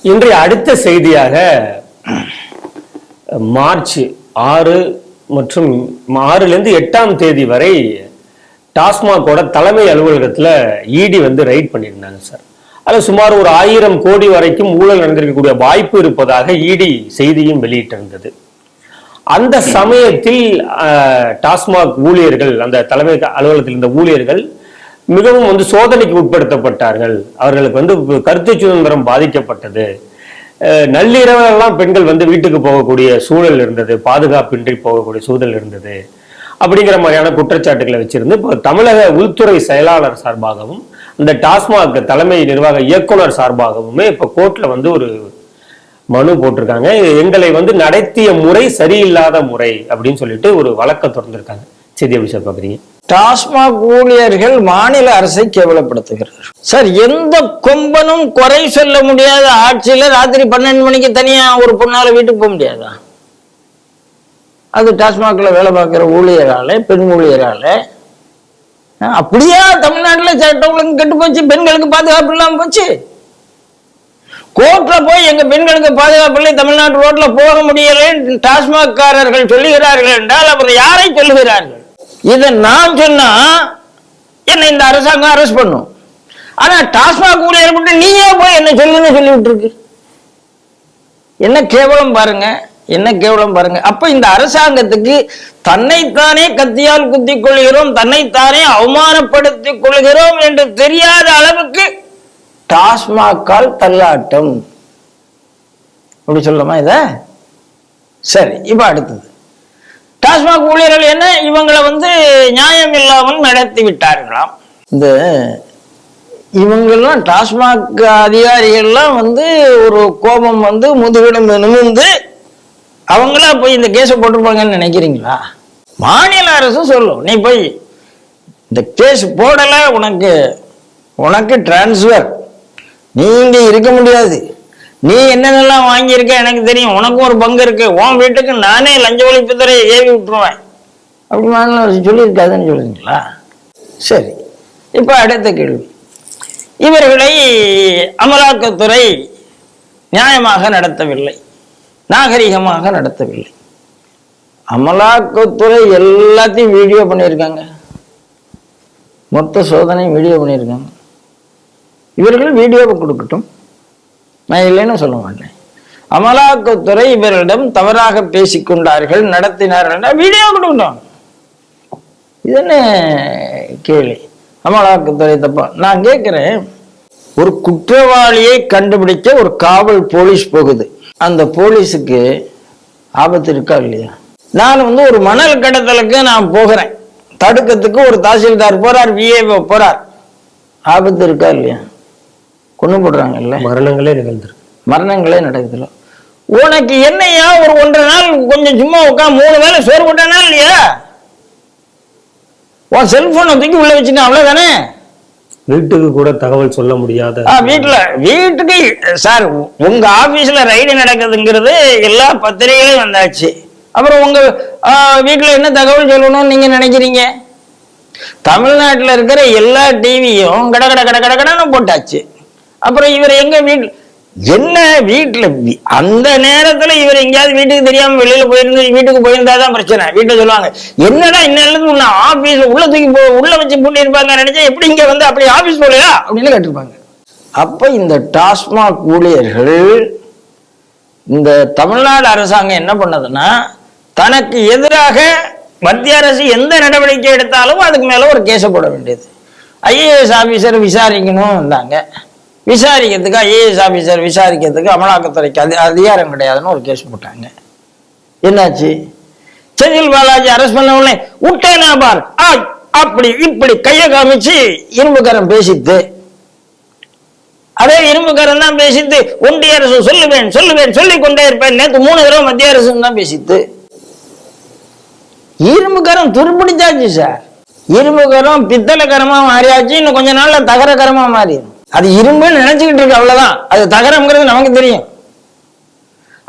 இன்றைய அடுத்த செய்தியாக மார்ச் 6 மற்றும் 6லேருந்து 8ஆம் தேதி வரை டாஸ்மாகோட தலைமை அலுவலகத்துல இடி ரைட் பண்ணியிருந்தாங்க சார். அதில் சுமார் ஒரு 1000 கோடி வரைக்கும் ஊழல் நடந்திருக்கக்கூடிய வாய்ப்பு இருப்பதாக இடி செய்தியும் வெளியிட்டிருந்தது. அந்த சமயத்தில் டாஸ்மாக் ஊழியர்கள், அந்த தலைமை அலுவலகத்தில் இருந்த ஊழியர்கள் மிகவும் சோதனைக்கு உட்படுத்தப்பட்டார்கள். அவர்களுக்கு கருத்து சுதந்திரம் பாதிக்கப்பட்டது. நள்ளிரவெல்லாம் பெண்கள் வீட்டுக்கு போகக்கூடிய சூழல் இருந்தது, பாதுகாப்பின்றி போகக்கூடிய சூழல் இருந்தது. அப்படிங்கிற மாதிரியான குற்றச்சாட்டுகளை வச்சிருந்து இப்போ தமிழக உள்துறை செயலாளர் சார்பாகவும் அந்த டாஸ்மாக் தலைமை நிர்வாக இயக்குனர் சார்பாகவுமே இப்போ கோர்ட்ல ஒரு மனு போட்டிருக்காங்க. எங்களை நடத்திய முறை சரியில்லாத முறை அப்படின்னு சொல்லிட்டு ஒரு வழக்கை தொடர்ந்திருக்காங்க. செய்தி எப்படி சார் பாக்குறீங்க? டாஸ்மாக் ஊழியர்கள் மாநில அரசை கேவலப்படுத்துகிறார் சார். எந்த கொம்பனும் குறை சொல்ல முடியாத ஆட்சியில ராத்திரி 12 மணிக்கு தனியா ஒரு பொண்ணால வீட்டுக்கு போக முடியாதா? அது டாஸ்மாக்ல வேலை பார்க்கிற ஊழியரால, பெண் ஊழியரால. அப்படியா தமிழ்நாட்டுல சட்டம் ஒழுங்கு கெட்டு போச்சு, பெண்களுக்கு பாதுகாப்பு இல்லாம போச்சு? கோர்ட்ல போய் எங்க பெண்களுக்கு பாதுகாப்பு இல்லை, தமிழ்நாட்டு ரோட்ல போக முடியலை டாஸ்மாக் காரர்கள் சொல்லுகிறார்கள் என்றால் அவர் யாரை சொல்லுகிறார்கள்? இதை நான் சொன்னா என்ன இந்த அரசாங்கம் அரெஸ்ட் பண்ணும். ஆனா டாஸ்மாக் ஊழியர் மட்டும் நீயே போய் என்ன சொல்லுன்னு சொல்லிவிட்டு இருக்கு. என்ன கேவலம் பாருங்க, என்ன கேவலம் பாருங்க. அப்ப இந்த அரசாங்கத்துக்கு தன்னைத்தானே கத்தியால் குத்திக் கொள்கிறோம், தன்னைத்தானே அவமானப்படுத்திக் கொள்கிறோம் என்று தெரியாத அளவுக்கு டாஸ்மாக்கால் தள்ளாட்டம் அப்படி சொல்லலாமா இத? சரி, இப்ப அடுத்தது டாஸ்மாக் ஊழியர்கள் என்ன இவங்களை நியாயம் இல்லாமல் நடத்தி விட்டார்களாம். இந்த இவங்கெல்லாம் டாஸ்மாக் அதிகாரிகள்லாம் ஒரு கோபம் முதுகிடம் நிமிர்ந்து அவங்களா போய் இந்த கேஸை போட்டிருப்பாங்கன்னு நினைக்கிறீங்களா? மாநில அரசு சொல்லும், நீ போய் இந்த கேஸ் போடல, உனக்கு டிரான்ஸ்பர், நீ இங்க இருக்க முடியாது, நீ என்னென்னலாம் வாங்கியிருக்க எனக்கு தெரியும், உனக்கும் ஒரு பங்கு இருக்கு, உன் வீட்டுக்கு நானே லஞ்ச ஒழிப்புத்துறையை ஏவி விட்டுருவேன் அப்படி மாநில அரசு சொல்லியிருக்காதுன்னு சொல்லுங்களா? சரி, இப்ப அடுத்த கேள்வி. இவர்களை அமலாக்கத்துறை நியாயமாக நடத்தவில்லை, நாகரிகமாக நடத்தவில்லை. அமலாக்கத்துறை எல்லாத்தையும் வீடியோ பண்ணியிருக்காங்க, மொத்த சோதனை வீடியோ பண்ணியிருக்காங்க. இவர்கள் வீடியோவை கொடுக்கட்டும், நான் இல்லைன்னு சொல்ல மாட்டேன். அமலாக்கத்துறை இவர்களிடம் தவறாக பேசிக்கொண்டார்கள், நடத்தினார்கள், வீடியோ கொடுக்கட்டும். இது என்ன கேள்வி? அமலாக்கத்துறை தப்பா? நான் கேட்கிறேன், ஒரு குற்றவாளியை கண்டுபிடிக்க ஒரு காவல் போலீஸ் போகுது, அந்த போலீஸுக்கு ஆபத்து இருக்கா இல்லையா? நான் ஒரு மணல் கடத்தலுக்கு நான் போகிறேன், தடுக்கிறதுக்கு ஒரு தாசில்தார் போறார், விஏஓ போறார், ஆபத்து இருக்கா இல்லையா? கொண்டு போடுறாங்கல்ல, மரணங்களே நடக்குதுல்ல. உனக்கு என்னையா ஒரு 1.5 நாள் கொஞ்சம் சும்மா உட்காந்து 3 வேளை சோறு போட்டானா இல்லையா? உன் செல்போனை தூக்கி உள்ள வச்சுக்க, அவ்வளவுதானே. வீட்டுக்கு கூட தகவல் சொல்ல முடியாத வீட்டுக்கு சார், உங்க ஆபீஸ்ல ரைடு நடக்குதுங்கிறது எல்லா பத்திரிகைகளும் வந்தாச்சு. அப்புறம் உங்க வீட்டுல என்ன தகவல் சொல்லணும்னு நீங்க நினைக்கிறீங்க? தமிழ்நாட்டில் இருக்கிற எல்லா டிவியும் கடன்னு போட்டாச்சு. அப்புறம் இவர் எங்க வீட்டுல என்ன வீட்டுல அந்த நேரத்துல இவர் எங்கேயாவது வீட்டுக்கு தெரியாம வெளியில போயிருந்து வீட்டுக்கு போயிருந்தாதான் பிரச்சனை. வீட்டுல சொல்லுவாங்க, என்னடா இன்னும் உன்னை ஆபீஸ்ல உள்ள தூக்கி உள்ள வச்சு பூட்டி இருப்பாங்க நினைச்சா எப்படி இங்க அப்படி ஆபீஸ் போலையா அப்படின்னு கேட்டிருப்பாங்க. அப்ப இந்த டாஸ்மாக் ஊழியர்கள், இந்த தமிழ்நாடு அரசாங்கம் என்ன பண்ணதுன்னா, தனக்கு எதிராக மத்திய அரசு எந்த நடவடிக்கை எடுத்தாலும் அதுக்கு மேல ஒரு கேஸை போட வேண்டியது. ஐஏஎஸ் ஆபீசர் விசாரிக்கணும் வந்தாங்க, விசாரிக்கிறதுக்கு ஐஏஎஸ் ஆபீசர் விசாரிக்கிறதுக்கு அமலாக்கத்துறைக்கு அதிகாரம் கிடையாதுன்னு ஒரு கேஸ் போட்டாங்க. என்னாச்சு? செந்தில் பாலாஜி அரெஸ்ட் பண்ண உடனே விட்டேனா பார் அப்படி இப்படி கையை காமிச்சு இரும்புக்காரன் பேசித்து, அதே இரும்புக்காரன் தான் பேசித்து ஒன்றிய அரசு சொல்லுவேன் சொல்லிக் கொண்டே இருப்பேன். நேற்று 3 தடவை மத்திய அரசு தான் பேசித்து. இரும்புக்காரன் துருப்பிடிச்சாச்சு சார். இரும்புக்காரம் பித்தளைக்காரமா மாறியாச்சு, இன்னும் கொஞ்ச நாள்ல தகரக்காரமா மாறிடும். அது இரும்புன்னு நினைச்சுக்கிட்டு இருக்கு, அவ்வளவுதான். அது தகரம்ங்கிறது நமக்கு தெரியும்.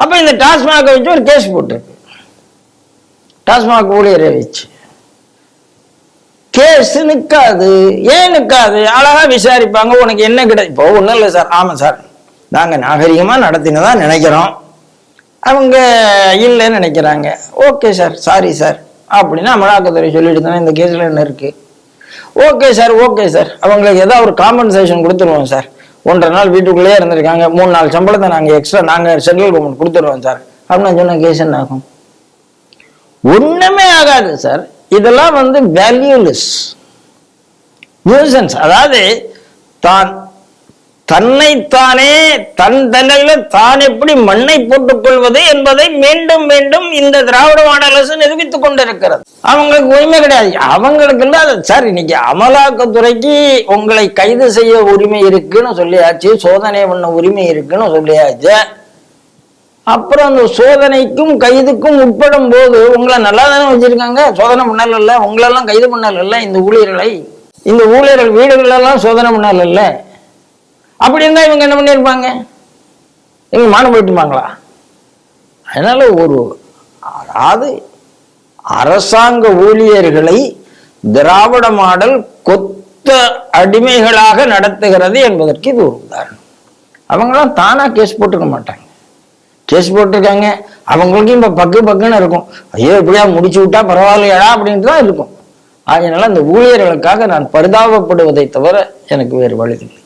அப்ப இந்த டாஸ்மாக வச்சு ஒரு கேஸ் போட்டிருக்கு, டாஸ்மாக் ஊழியரை வச்சு. கேஸ் நிற்காது. ஏன் நிற்காது? அழகா விசாரிப்பாங்க. உனக்கு என்ன கிடையாது? இப்போ ஒன்றும் இல்லை சார். ஆமாம் சார், நாங்க நாகரிகமா நடத்தினதா நினைக்கிறோம், அவங்க இல்லைன்னு நினைக்கிறாங்க. ஓகே சார், சாரி சார் அப்படின்னா அமலாக்கத்துறை சொல்லிட்டு தானே இந்த கேஸ்ல என்ன இருக்கு? ஓகே சார், ஓகே சார், அவங்களுக்கு ஏதாவது ஒரு காம்பன்சேஷன் கொடுத்துருவோம் சார். 1.5 நாள் வீட்டுக்குள்ளேயே இருந்திருக்காங்க, 3 நாள் சம்பளத்தை நாங்கள் எக்ஸ்ட்ரா நாங்கள் சென்ட்ரல் கவர்மெண்ட் கொடுத்துருவோம் சார் அப்படின்னு சொன்ன கேஸ் என்ன ஆகும்? ஒண்ணுமே ஆகாது சார். இதெல்லாம் வேல்யூலெஸ் நியூசன்ஸ். அதாவது தன்னைத்தானே தன் தலையில தான் எப்படி மண்ணை போட்டுக் கொள்வது என்பதை மீண்டும் மீண்டும் இந்த திராவிட மாடல் அரசு நிரூபித்துக் கொண்டிருக்கிறது. அவங்களுக்கு உரிமை கிடையாது. அவங்களுக்கு இல்லாத சார், இன்னைக்கு அமலாக்கத்துறைக்கு உங்களை கைது செய்ய உரிமை இருக்குன்னு சொல்லியாச்சு, சோதனை பண்ண உரிமை இருக்குன்னு சொல்லியாச்சு. அப்புறம் அந்த சோதனைக்கும் கைதுக்கும் உட்படும் போது உங்களை நல்லா தானே வச்சிருக்காங்க. சோதனை பண்ணல, உங்களெல்லாம் கைது பண்ணல. இந்த ஊழியர்கள் வீடுகள் எல்லாம் சோதனை பண்ணல. அப்படி இருந்தா இவங்க என்ன பண்ணிருப்பாங்க? இவங்க மானம் போயிட்டுப்பாங்களா? அதனால அதாவது அரசாங்க ஊழியர்களை திராவிட மாடல் கொத்த அடிமைகளாக நடத்துகிறது என்பதற்கு இது ஒரு உதாரணம். அவங்களாம் தானா கேஸ் போட்டுக்க மாட்டாங்க. கேஸ் போட்டிருக்காங்க, அவங்களுக்கும் இப்ப பக்குன்னு இருக்கும். ஐயோ இப்படியா முடிச்சு விட்டா பரவாயில்லையா அப்படின்ட்டு தான் இருக்கும். அதனால அந்த ஊழியர்களுக்காக நான் பரிதாபப்படுவதை தவிர எனக்கு வேறு வழி இல்லை.